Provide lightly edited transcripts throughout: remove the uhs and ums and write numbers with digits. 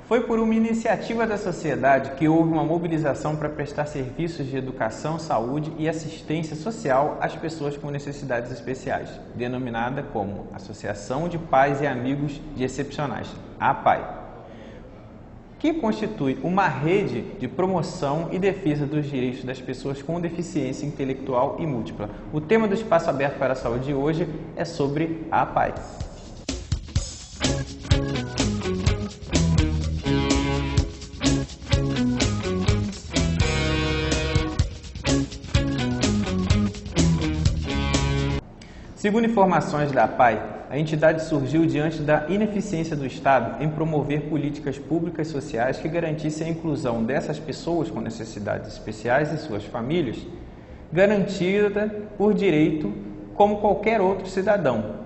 Foi por uma iniciativa da sociedade que houve uma mobilização para prestar serviços de educação, saúde e assistência social às pessoas com necessidades especiais, denominada como Associação de Pais e Amigos de Excepcionais, APAE, que constitui uma rede de promoção e defesa dos direitos das pessoas com deficiência intelectual e múltipla. O tema do Espaço Aberto para a Saúde de hoje é sobre a APAE. Segundo informações da APAE, a entidade surgiu diante da ineficiência do Estado em promover políticas públicas sociais que garantissem a inclusão dessas pessoas com necessidades especiais e suas famílias, garantida por direito como qualquer outro cidadão.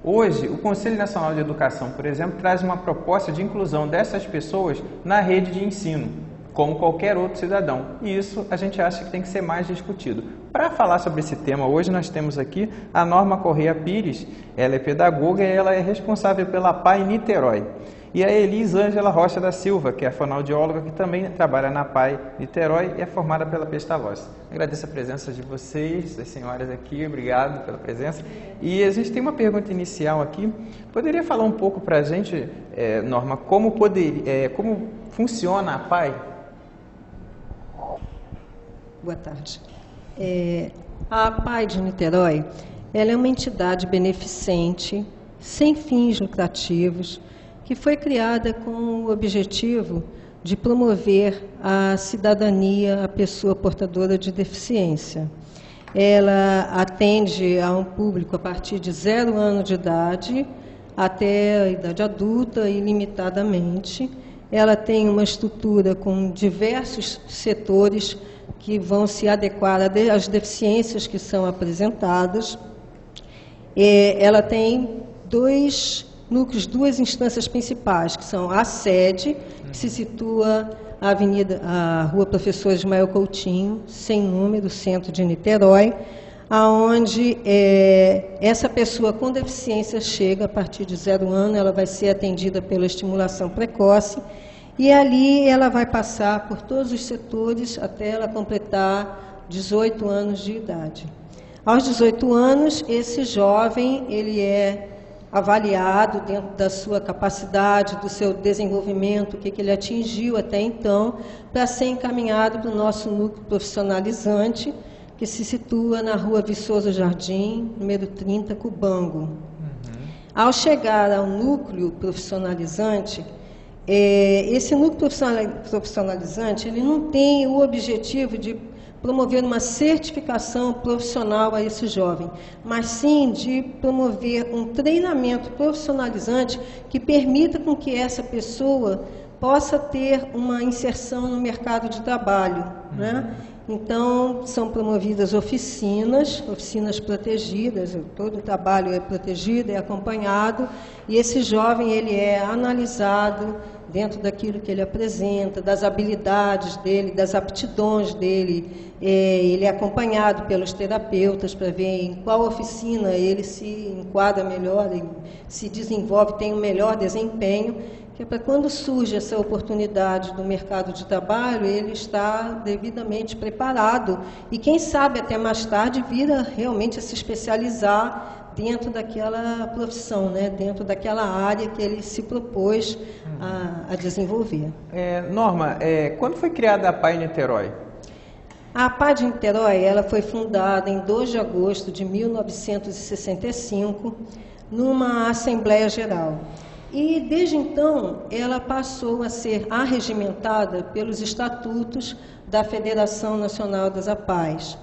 Hoje, o Conselho Nacional de Educação, por exemplo, traz uma proposta de inclusão dessas pessoas na rede de ensino, como qualquer outro cidadão. E isso a gente acha que tem que ser mais discutido. Para falar sobre esse tema, hoje nós temos aqui a Norma Correia Pires. Ela é pedagoga e ela é responsável pela APAE Niterói. E a Elisângela Rocha da Silva, que é fonoaudióloga, que também trabalha na APAE Niterói e é formada pela Pestalozzi. Agradeço a presença de vocês, das senhoras aqui, obrigado pela presença. E a gente tem uma pergunta inicial aqui. Poderia falar um pouco para a gente, Norma, como funciona a APAE? Boa tarde. A APAE de Niterói, ela é uma entidade beneficente, sem fins lucrativos, que foi criada com o objetivo de promover a cidadania à pessoa portadora de deficiência. Ela atende a um público a partir de 0 ano de idade até a idade adulta, ilimitadamente. Ela tem uma estrutura com diversos setores que vão se adequar às deficiências que são apresentadas. Ela tem 2 núcleos, 2 instâncias principais, que são a sede, que se situa a Rua Professor Ismael Coutinho, sem número, centro de Niterói, aonde essa pessoa com deficiência chega a partir de 0 ano, ela vai ser atendida pela estimulação precoce, e ali ela vai passar por todos os setores até ela completar 18 anos de idade. Aos 18 anos, esse jovem ele é avaliado dentro da sua capacidade, do seu desenvolvimento, o que ele atingiu até então, para ser encaminhado para o nosso núcleo profissionalizante, que se situa na Rua Viçoso Jardim, número 30, Cubango. Ao chegar ao núcleo profissionalizante, esse núcleo profissionalizante ele não tem o objetivo de promover uma certificação profissional a esse jovem, mas sim de promover um treinamento profissionalizante que permita com que essa pessoa possa ter uma inserção no mercado de trabalho, né? Então, são promovidas oficinas protegidas, todo o trabalho é protegido, é acompanhado, e esse jovem ele é analisado dentro daquilo que ele apresenta, das habilidades dele, das aptidões dele. Ele é acompanhado pelos terapeutas para ver em qual oficina ele se enquadra melhor, ele se desenvolve, tem um melhor desempenho, que é para quando surge essa oportunidade do mercado de trabalho, ele está devidamente preparado e, quem sabe, até mais tarde, vira realmente a se especializar dentro daquela profissão, né? Dentro daquela área que ele se propôs a desenvolver. Norma, quando foi criada a APAE Niterói? A APAE de Niterói ela foi fundada em 2 de agosto de 1965, numa Assembleia Geral. E, desde então, ela passou a ser arregimentada pelos estatutos da Federação Nacional das APAEs.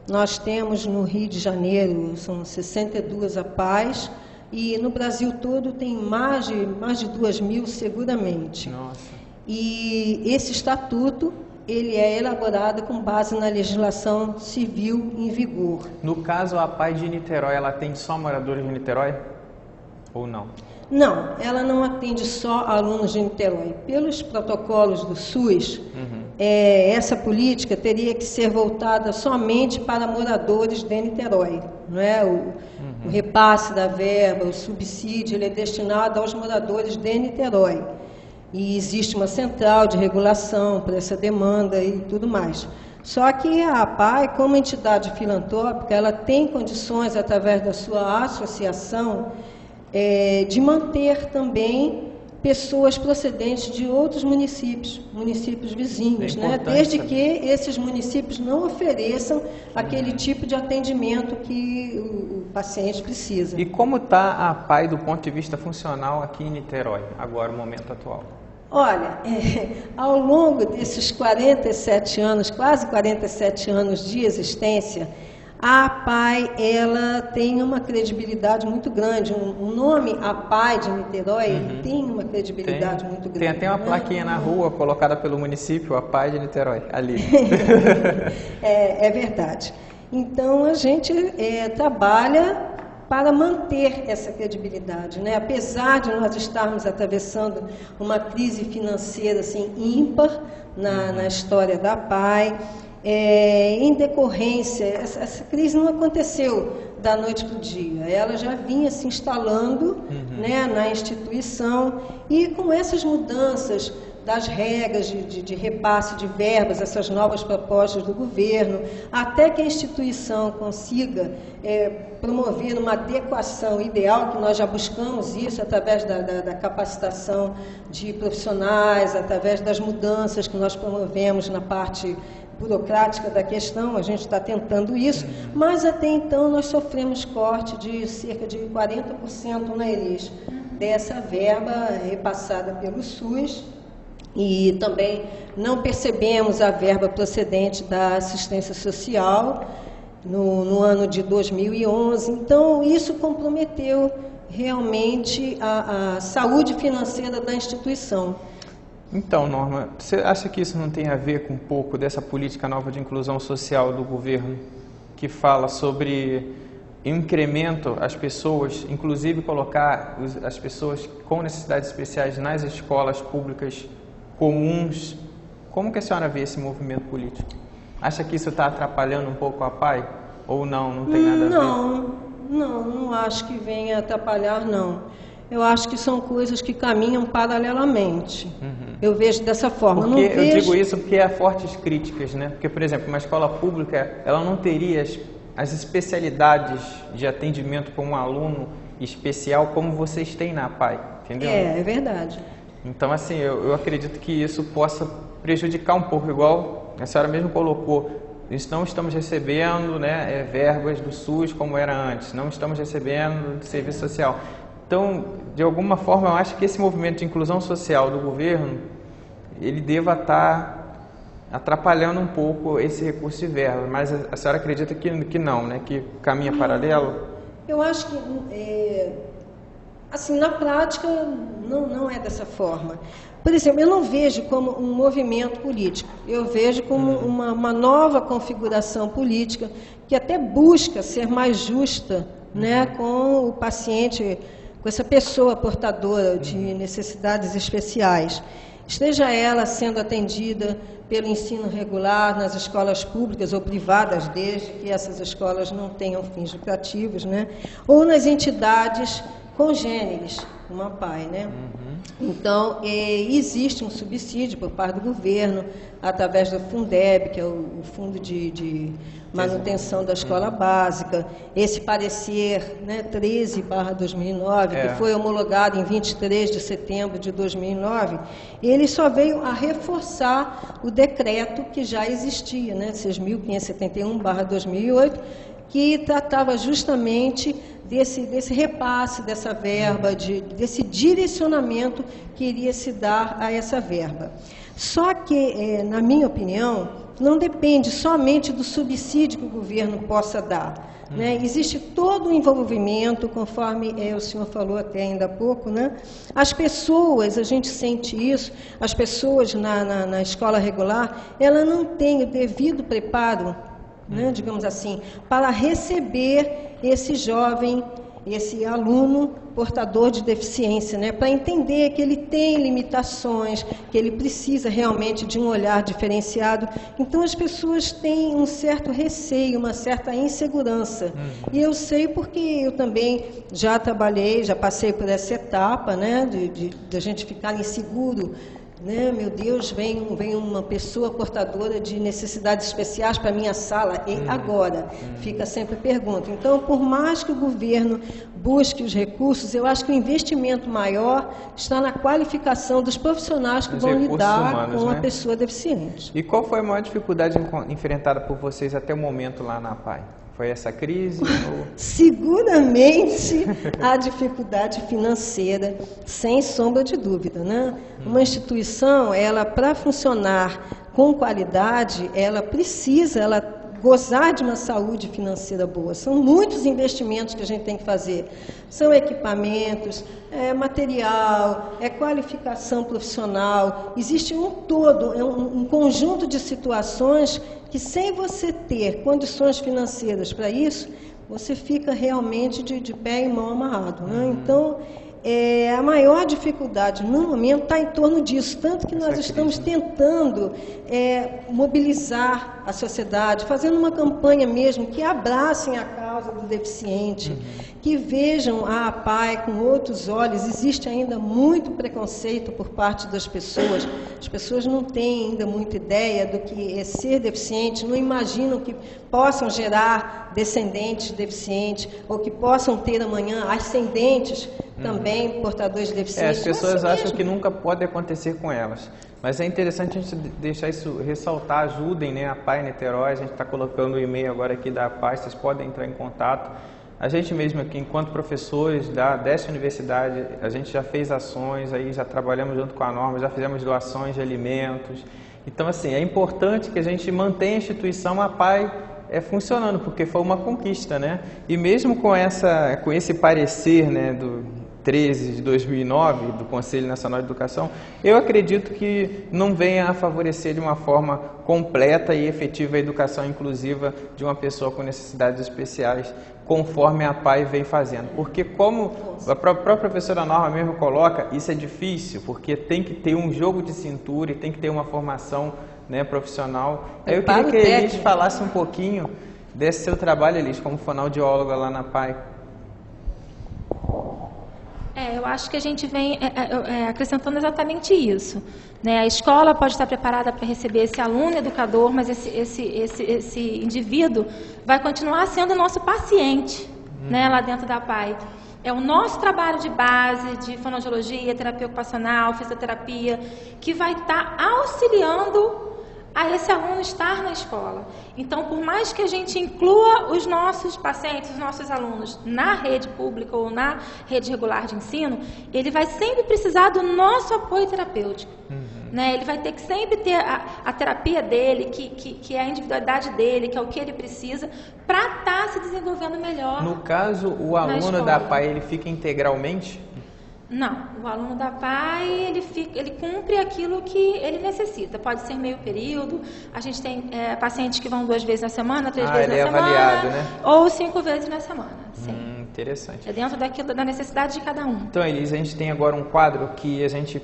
Nós temos no Rio de Janeiro, são 62 APAEs, e no Brasil todo tem mais de 2.000 seguramente. Nossa. E esse estatuto, ele é elaborado com base na legislação civil em vigor. No caso, a APAE de Niterói, ela atende só moradores de Niterói? Ou não? Não, ela não atende só alunos de Niterói. Pelos protocolos do SUS, essa política teria que ser voltada somente para moradores de Niterói. Não é? O repasse da verba, o subsídio, ele é destinado aos moradores de Niterói. e existe uma central de regulação para essa demanda e tudo mais. Só que a APAE, como entidade filantrópica, ela tem condições, através da sua associação, de manter também pessoas procedentes de outros municípios vizinhos, né? Desde que esses municípios não ofereçam aquele tipo de atendimento que o paciente precisa. E como está a APAE do ponto de vista funcional aqui em Niterói, agora, no momento atual? Olha, ao longo desses 47 anos, quase 47 anos de existência, a APAE, ela tem uma credibilidade muito grande. O nome APAE de Niterói tem uma credibilidade muito grande. Tem até uma plaquinha na rua colocada pelo município, APAE de Niterói, ali. É verdade. Então, a gente trabalha para manter essa credibilidade, né? Apesar de nós estarmos atravessando uma crise financeira assim, ímpar na história da APAE, em decorrência, essa crise não aconteceu da noite para o dia, ela já vinha se instalando né, na instituição, e com essas mudanças das regras de repasse de verbas, essas novas propostas do governo, até que a instituição consiga promover uma adequação ideal, que nós já buscamos isso através da capacitação de profissionais, através das mudanças que nós promovemos na parte burocrática da questão, a gente está tentando isso, mas até então nós sofremos corte de cerca de 40%, né, Elis, dessa verba repassada pelo SUS, e também não percebemos a verba procedente da assistência social no ano de 2011, então isso comprometeu realmente a saúde financeira da instituição. Então, Norma, você acha que isso não tem a ver com um pouco dessa política nova de inclusão social do governo, que fala sobre incremento às pessoas, inclusive colocar as pessoas com necessidades especiais nas escolas públicas comuns? Como que a senhora vê esse movimento político? Acha que isso está atrapalhando um pouco a APAE? Ou não tem nada a ver? Não acho que venha atrapalhar, não. Eu acho que são coisas que caminham paralelamente. Eu vejo dessa forma. Eu digo isso porque há fortes críticas, né? Porque, por exemplo, uma escola pública, ela não teria as especialidades de atendimento para um aluno especial como vocês têm na APAE, entendeu? É verdade. Então, assim, eu acredito que isso possa prejudicar um pouco, igual a senhora mesmo colocou. Não estamos recebendo, né, verbas do SUS como era antes, não estamos recebendo de serviço social. Então, de alguma forma, eu acho que esse movimento de inclusão social do governo, ele deva estar atrapalhando um pouco esse recurso de verba, mas a senhora acredita que não, né? Que caminha paralelo? Eu acho que, assim, na prática, não é dessa forma. Por exemplo, eu não vejo como um movimento político, eu vejo como uma nova configuração política que até busca ser mais justa, né, com o paciente, com essa pessoa portadora de necessidades especiais, esteja ela sendo atendida pelo ensino regular nas escolas públicas ou privadas, desde que essas escolas não tenham fins lucrativos, né? Ou nas entidades congêneres, como a APAE, né? Então, existe um subsídio por parte do governo, através do Fundeb, que é o Fundo de Manutenção da Escola Básica. Esse parecer, né, 13/2009, que foi homologado em 23 de setembro de 2009, ele só veio a reforçar o decreto que já existia, né, 6.571/2008, que tratava justamente desse repasse, dessa verba, desse direcionamento que iria se dar a essa verba. Só que, na minha opinião, não depende somente do subsídio que o governo possa dar, né? Existe todo o envolvimento, conforme o senhor falou até ainda há pouco, né? As pessoas, a gente sente isso, as pessoas na escola regular, ela não tem o devido preparo, né, digamos assim, para receber esse jovem esse aluno portador de deficiência, né, para entender que ele tem limitações, que ele precisa realmente de um olhar diferenciado. Então as pessoas têm um certo receio, uma certa insegurança. E eu sei porque eu também já trabalhei, já passei por essa etapa, né, de a gente ficar inseguro. Né? Meu Deus, vem uma pessoa portadora de necessidades especiais para a minha sala, e agora? Fica sempre a pergunta. Então, por mais que o governo busque os recursos, eu acho que o investimento maior está na qualificação dos profissionais que vão lidar humanos, com a pessoa deficiente. E qual foi a maior dificuldade enfrentada por vocês até o momento lá na APAE? Foi essa crise? Ou... Seguramente a dificuldade financeira, sem sombra de dúvida, né? Uma instituição, ela para funcionar com qualidade, ela precisa gozar de uma saúde financeira boa. São muitos investimentos que a gente tem que fazer. São equipamentos, material, qualificação profissional. Existe um todo, um conjunto de situações que, sem você ter condições financeiras para isso, você fica realmente de pé e mão amarrado, né? Então, a maior dificuldade no momento está em torno disso, tanto que nós estamos tentando mobilizar a sociedade, fazendo uma campanha mesmo que abracem a causa do deficiente, que vejam a APAE com outros olhos. Existe ainda muito preconceito por parte das pessoas. As pessoas não têm ainda muita ideia do que é ser deficiente, não imaginam que possam gerar descendentes deficientes ou que possam ter amanhã ascendentes também portadores de deficiência. As pessoas acham que nunca pode acontecer com elas. Mas é interessante a gente deixar isso, ressaltar, ajudem, né, a APAE Niterói, a gente está colocando o e-mail agora aqui da APAE, vocês podem entrar em contato. A gente mesmo aqui, enquanto professores dessa universidade, a gente já fez ações, aí já trabalhamos junto com a Norma, já fizemos doações de alimentos. Então, assim, é importante que a gente mantenha a instituição APAE funcionando, porque foi uma conquista, né? E mesmo com esse parecer, né, do 13 de 2009, do Conselho Nacional de Educação, eu acredito que não venha a favorecer de uma forma completa e efetiva a educação inclusiva de uma pessoa com necessidades especiais, conforme a APAE vem fazendo. Porque, como a própria professora Norma mesmo coloca, isso é difícil, porque tem que ter um jogo de cintura e tem que ter uma formação, né, profissional. Aí eu queria que a Elis falasse um pouquinho desse seu trabalho, Elis, como fonoaudióloga lá na APAE. Eu acho que a gente vem acrescentando exatamente isso, né? A escola pode estar preparada para receber esse aluno educador, mas esse indivíduo vai continuar sendo nosso paciente, né, lá dentro da APAE. É o nosso trabalho de base, de fonoaudiologia, terapia ocupacional, fisioterapia, que vai estar auxiliando a esse aluno estar na escola. Então, por mais que a gente inclua os nossos pacientes, os nossos alunos na rede pública ou na rede regular de ensino, ele vai sempre precisar do nosso apoio terapêutico. Né? Ele vai ter que sempre ter a terapia dele, que é a individualidade dele, que é o que ele precisa, para estar se desenvolvendo melhor. No caso, o aluno da APAE, ele fica integralmente? Não, o aluno da APAE, ele cumpre aquilo que ele necessita. Pode ser meio período, a gente tem pacientes que vão 2 vezes na semana, 3 vezes na semana, avaliado, né? Ou 5 vezes na semana. Sim. Interessante. É dentro da necessidade de cada um. Então, Elis, a gente tem agora um quadro que a gente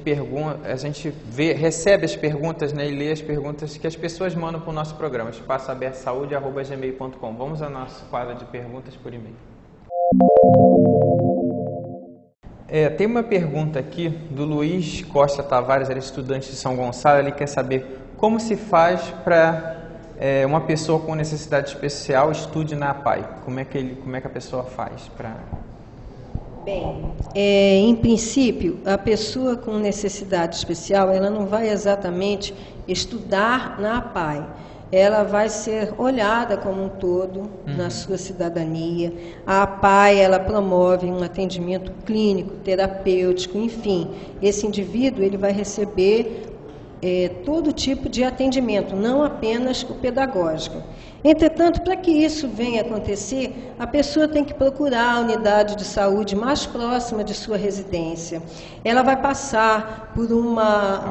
recebe as perguntas, né, e lê as perguntas que as pessoas mandam para o nosso programa, espaçoabertosaude@gmail.com. Vamos ao nosso quadro de perguntas por e-mail. Tem uma pergunta aqui do Luiz Costa Tavares, ele é estudante de São Gonçalo. Ele quer saber como se faz para uma pessoa com necessidade especial estude na APAE. Como é que a pessoa faz para... Bem, em princípio, a pessoa com necessidade especial, ela não vai exatamente estudar na APAE. Ela vai ser olhada como um todo na sua cidadania. A APAE, ela promove um atendimento clínico, terapêutico, enfim. Esse indivíduo, ele vai receber todo tipo de atendimento, não apenas o pedagógico. Entretanto, para que isso venha acontecer, a pessoa tem que procurar a unidade de saúde mais próxima de sua residência. Ela vai passar por uma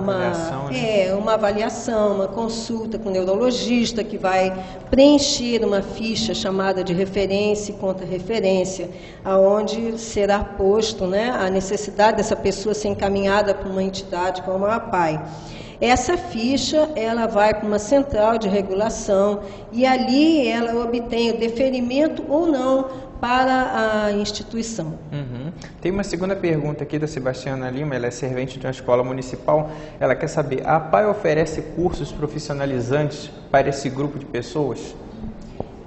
avaliação, uma consulta com o neurologista, que vai preencher uma ficha chamada de referência e contra-referência, aonde será posto, né, a necessidade dessa pessoa ser encaminhada para uma entidade como a APAE. Essa ficha, ela vai para uma central de regulação e ali ela obtém o deferimento ou não para a instituição. Tem uma segunda pergunta aqui da Sebastiana Lima, ela é servente de uma escola municipal. Ela quer saber, a APAE oferece cursos profissionalizantes para esse grupo de pessoas?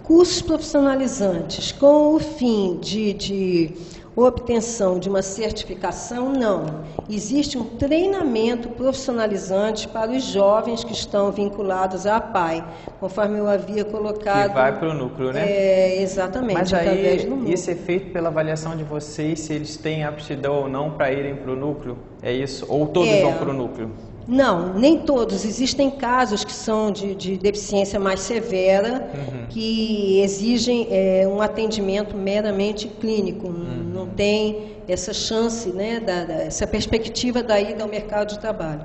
Cursos profissionalizantes com o fim de obtenção de uma certificação, não. Existe um treinamento profissionalizante para os jovens que estão vinculados à APAE, conforme eu havia colocado. Que vai para o núcleo, né? Exatamente. Mas aí, isso é feito pela avaliação de vocês, se eles têm aptidão ou não para irem para o núcleo? É isso? Ou todos vão para o núcleo? Não, nem todos. Existem casos que são de deficiência mais severa, que exigem um atendimento meramente clínico. Não tem essa chance, né, essa perspectiva da ida ao mercado de trabalho.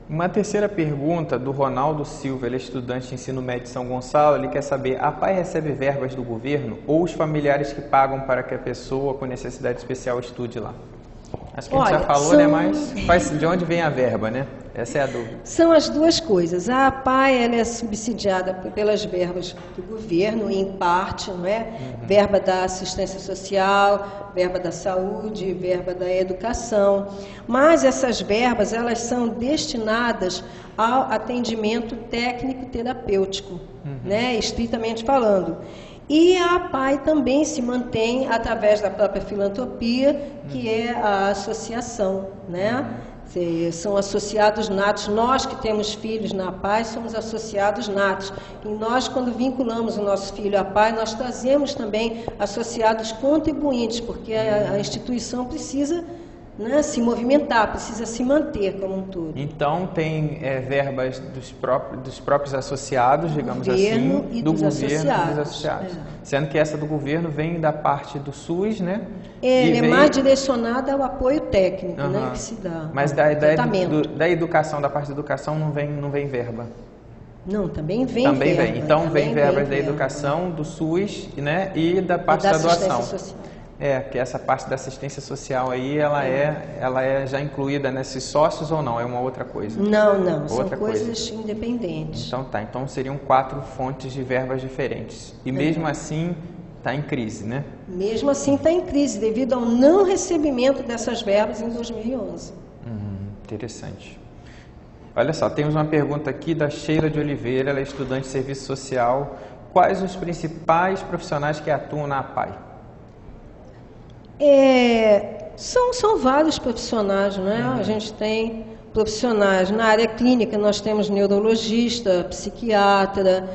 Uma terceira pergunta do Ronaldo Silva, ele é estudante de ensino médio de São Gonçalo. Ele quer saber, a APAE recebe verbas do governo ou os familiares que pagam para que a pessoa com necessidade especial estude lá? Acho que a gente já falou, né? Mas de onde vem a verba, né? Essa é a dúvida. São as duas coisas. A APAE, ela é subsidiada pelas verbas do governo, em parte, não é? Verba da assistência social, verba da saúde, verba da educação. Mas essas verbas, elas são destinadas ao atendimento técnico-terapêutico, né? Estritamente falando. E a APAE também se mantém através da própria filantropia, que é a associação, né? São associados natos. Nós que temos filhos na APAE somos associados natos. E nós, quando vinculamos o nosso filho à APAE, nós trazemos também associados contribuintes, porque a instituição precisa, né, se movimentar, precisa se manter como um todo. Então tem verbas dos próprios associados, digamos assim, e do dos governo associados. e dos associados. Sendo que essa do governo vem da parte do SUS, né? Ele é mais direcionada ao apoio técnico, né, que se dá. Mas da educação, da parte da educação não vem verba? Não, também vem também verba. Vem. Então vem verbas da educação, do SUS, né, e da parte da doação. Social. Que essa parte da assistência social aí, ela é já incluída nesses sócios ou não? É uma outra coisa? Não, são coisas independentes. Então então seriam 4 fontes de verbas diferentes. E mesmo assim está em crise, né? Mesmo assim está em crise, devido ao não recebimento dessas verbas em 2011. Interessante. Olha só, temos uma pergunta aqui da Sheila de Oliveira, ela é estudante de serviço social. Quais os principais profissionais que atuam na APAE? São vários profissionais, né? A gente tem profissionais na área clínica, nós temos neurologista, psiquiatra,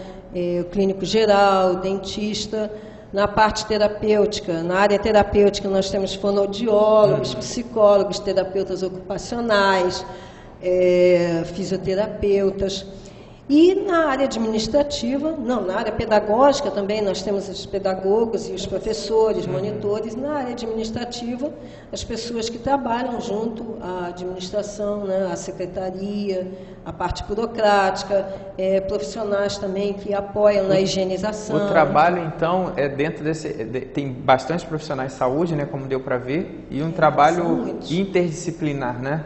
o clínico geral, dentista. Na parte terapêutica, na área terapêutica, nós temos fonoaudiólogos, psicólogos, terapeutas ocupacionais, fisioterapeutas. E na área administrativa, na área pedagógica também, nós temos os pedagogos e os professores, monitores. Na área administrativa, as pessoas que trabalham junto à administração, né, à secretaria, a parte burocrática, profissionais também que apoiam na higienização. O trabalho, então, é dentro tem bastante profissionais de saúde, né, como deu para ver, e um trabalho interdisciplinar, né?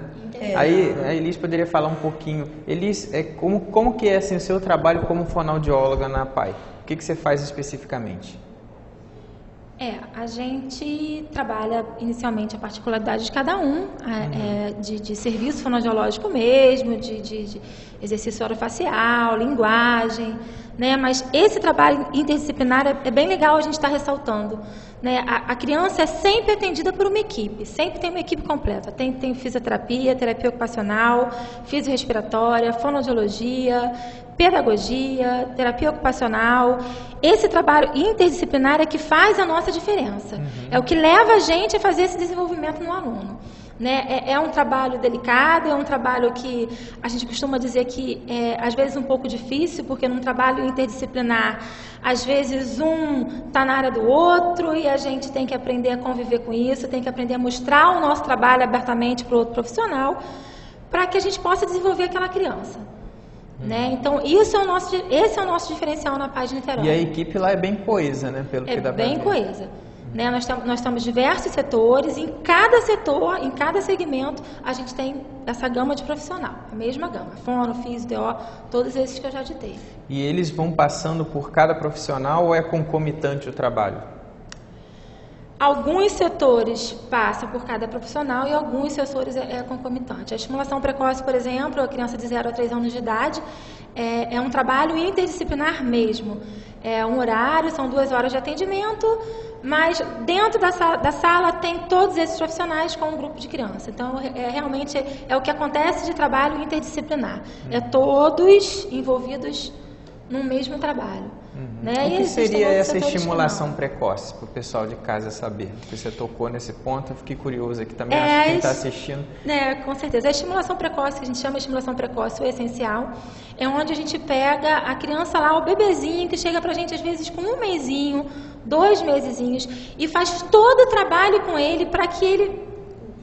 Aí a Elis poderia falar um pouquinho. Elis, como que é assim, o seu trabalho como fonoaudióloga na APAE? O que você faz especificamente? A gente trabalha inicialmente a particularidade de cada um, de serviço fonoaudiológico mesmo, de exercício orofacial, linguagem, né? Mas esse trabalho interdisciplinar é bem legal a gente estar ressaltando, né? A criança é sempre atendida por uma equipe, sempre tem uma equipe completa. Tem fisioterapia, terapia ocupacional, fisiorrespiratória, fonoaudiologia, pedagogia, terapia ocupacional. Esse trabalho interdisciplinar é que faz a nossa diferença. É o que leva a gente a fazer esse desenvolvimento no aluno. né? É um trabalho delicado, é um trabalho que a gente costuma dizer que é, às vezes, um pouco difícil, porque num trabalho interdisciplinar, às vezes um está na área do outro e a gente tem que aprender a conviver com isso, tem que aprender a mostrar o nosso trabalho abertamente para o outro profissional, para que a gente possa desenvolver aquela criança. Né? Então, esse é o nosso diferencial na PAI de Niterói. E a equipe lá é bem coesa, né? Pelo que dá pra ver. É bem coesa. Né? Nós temos diversos setores, em cada setor, em cada segmento, a gente tem essa gama de profissional, a mesma gama, fono, físio, DO, todos esses que eu já ditei. E eles vão passando por cada profissional ou é concomitante o trabalho? Alguns setores passam por cada profissional e alguns setores é concomitante. A estimulação precoce, por exemplo, a criança de 0 a 3 anos de idade, é um trabalho interdisciplinar mesmo. É um horário, são 2 horas de atendimento, mas dentro da sala tem todos esses profissionais com um grupo de criança. Então, realmente é o que acontece de trabalho interdisciplinar. É todos envolvidos no mesmo trabalho. Né? O que seria essa estimulação precoce para o pessoal de casa saber? Porque você tocou nesse ponto, eu fiquei curioso aqui também, acho que quem está assistindo. Com certeza. A estimulação precoce, que a gente chama de estimulação precoce, o essencial, é onde a gente pega a criança lá, o bebezinho, que chega para a gente às vezes com 1 mesinho, 2 mesezinhos, e faz todo o trabalho com ele para que ele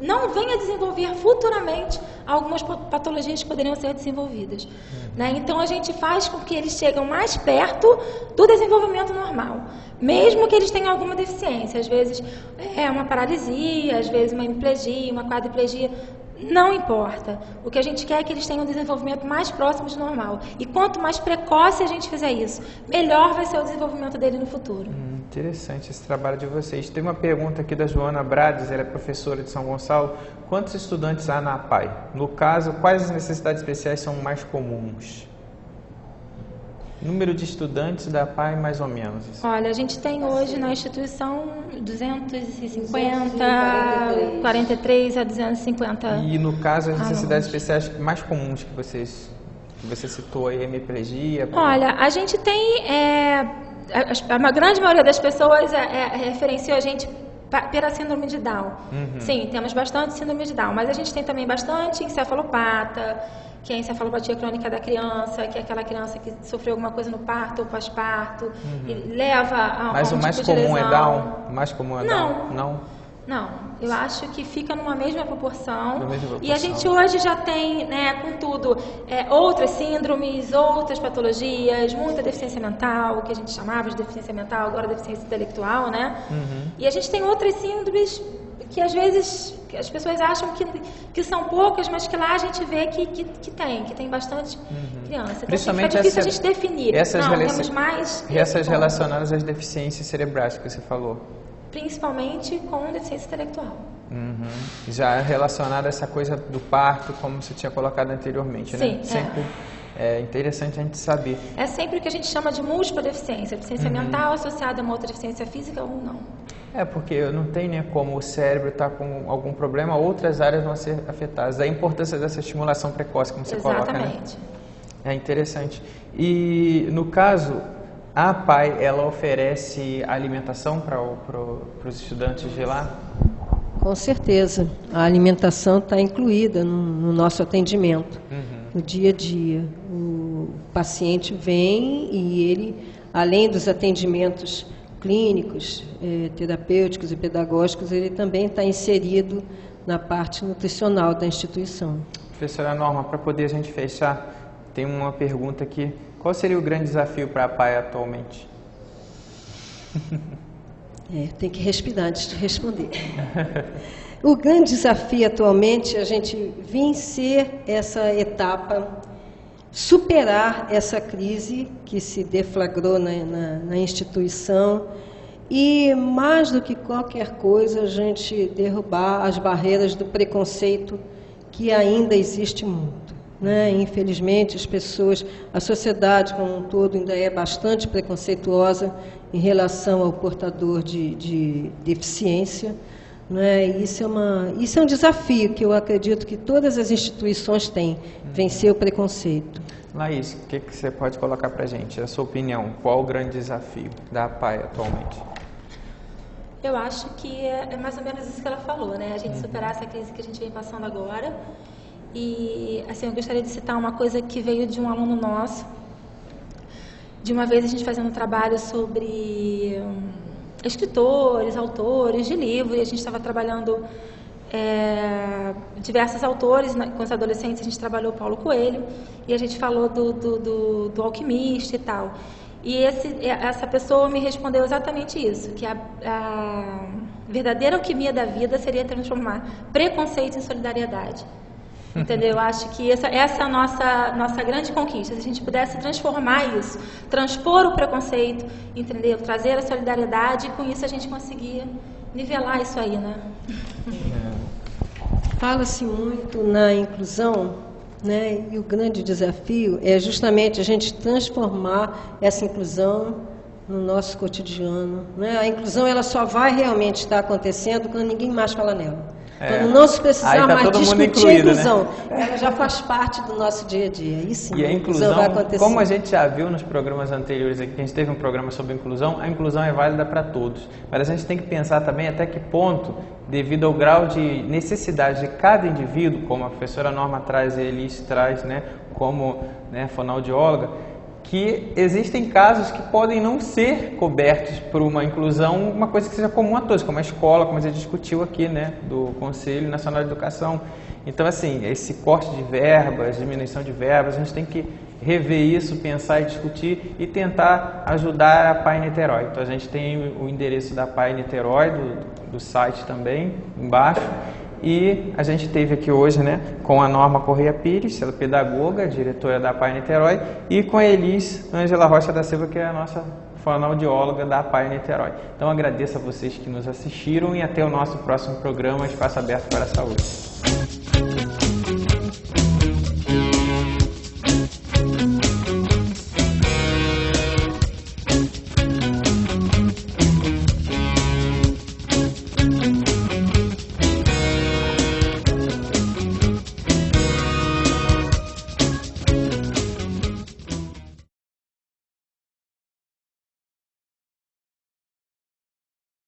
não venha desenvolver futuramente algumas patologias que poderiam ser desenvolvidas. Né? Então, a gente faz com que eles cheguem mais perto do desenvolvimento normal, mesmo que eles tenham alguma deficiência. Às vezes é uma paralisia, às vezes uma hemiplegia, uma quadriplegia, não importa. O que a gente quer é que eles tenham um desenvolvimento mais próximo de normal. E quanto mais precoce a gente fizer isso, melhor vai ser o desenvolvimento dele no futuro. Interessante esse trabalho de vocês. Tem uma pergunta aqui da Joana Brades, ela é professora de São Gonçalo. Quantos estudantes há na PAI? No caso, quais as necessidades especiais são mais comuns? Número de estudantes da PAI, mais ou menos. Olha, a gente tem hoje na instituição 250, 43 a 250. E no caso, as necessidades especiais mais comuns que você citou aí, hemiplegia? Olha, a gente tem... a grande maioria das pessoas referenciou a gente pela síndrome de Down. Sim, temos bastante síndrome de Down, mas a gente tem também bastante encefalopata, que é a encefalopatia crônica da criança, que é aquela criança que sofreu alguma coisa no parto ou pós-parto, e leva a Mas o mais comum é Down? O mais comum é Down? Não, eu acho que fica numa mesma proporção. E a gente hoje já tem, né, contudo, outras síndromes, outras patologias, muita deficiência mental, que a gente chamava de deficiência mental, agora deficiência intelectual, né? E a gente tem outras síndromes que às vezes as pessoas acham que são poucas, mas que lá a gente vê que tem bastante criança. Então, principalmente fica difícil a gente definir. Temos mais... Essas relacionadas às deficiências cerebrais que você falou. Principalmente com deficiência intelectual. Já relacionada a essa coisa do parto, como você tinha colocado anteriormente, né? Sim, sempre é interessante a gente saber. É sempre o que a gente chama de múltipla deficiência, deficiência mental associada a uma outra deficiência física ou não. Porque não tem, né, como o cérebro está com algum problema, outras áreas vão ser afetadas. A importância dessa estimulação precoce, como você coloca, né? Exatamente. É interessante. E, no caso, a PAI, ela oferece alimentação para os estudantes de lá? Com certeza. A alimentação está incluída no nosso atendimento, no dia a dia. O paciente vem e ele, além dos atendimentos clínicos, terapêuticos e pedagógicos, ele também está inserido na parte nutricional da instituição. Professora Norma, para poder a gente fechar, tem uma pergunta aqui. Qual seria o grande desafio para a PAI atualmente? Tem que respirar antes de responder. O grande desafio atualmente é a gente vencer essa etapa, superar essa crise que se deflagrou na instituição e, mais do que qualquer coisa, a gente derrubar as barreiras do preconceito que ainda existe muito. Né? Infelizmente, a sociedade como um todo ainda é bastante preconceituosa em relação ao portador de deficiência. Né? Isso é um desafio que eu acredito que todas as instituições têm, vencer o preconceito. Laís, o que você pode colocar para a gente? A sua opinião, qual o grande desafio da PAI atualmente? Eu acho que é mais ou menos isso que ela falou, né? A gente superar essa crise que a gente vem passando agora. E, assim, eu gostaria de citar uma coisa que veio de um aluno nosso. De uma vez a gente fazendo um trabalho sobre escritores, autores de livro, e a gente estava trabalhando diversos autores, com os adolescentes a gente trabalhou Paulo Coelho, e a gente falou do alquimista e tal. E essa pessoa me respondeu exatamente isso, que a verdadeira alquimia da vida seria transformar preconceito em solidariedade. Entendeu? Eu acho que essa é a nossa grande conquista. Se a gente pudesse transformar isso, transpor o preconceito, entendeu? Trazer a solidariedade, e com isso a gente conseguir nivelar isso aí, né? Fala-se muito na inclusão, né? E o grande desafio é justamente a gente transformar essa inclusão no nosso cotidiano, né? A inclusão ela só vai realmente estar acontecendo quando ninguém mais fala nela. Quando não se precisar mais discutir a inclusão, né? Ela já faz parte do nosso dia a dia. Aí sim, e a inclusão vai acontecer. Como a gente já viu nos programas anteriores aqui, a gente teve um programa sobre inclusão, a inclusão é válida para todos. Mas a gente tem que pensar também até que ponto, devido ao grau de necessidade de cada indivíduo, como a professora Norma traz e a Elis traz, né, como fonoaudióloga, que existem casos que podem não ser cobertos por uma inclusão, uma coisa que seja comum a todos, como a escola, como a gente discutiu aqui, né, do Conselho Nacional de Educação. Então, assim, esse corte de verbas, diminuição de verbas, a gente tem que rever isso, pensar e discutir e tentar ajudar a PAI Niterói. Então, a gente tem o endereço da PAI Niterói, do site também, embaixo. E a gente teve aqui hoje, né, com a Norma Correia Pires, ela é pedagoga, diretora da PAI Niterói, e com a Elis Ângela Rocha da Silva, que é a nossa fonoaudióloga da PAI Niterói. Então agradeço a vocês que nos assistiram e até o nosso próximo programa Espaço Aberto para a Saúde.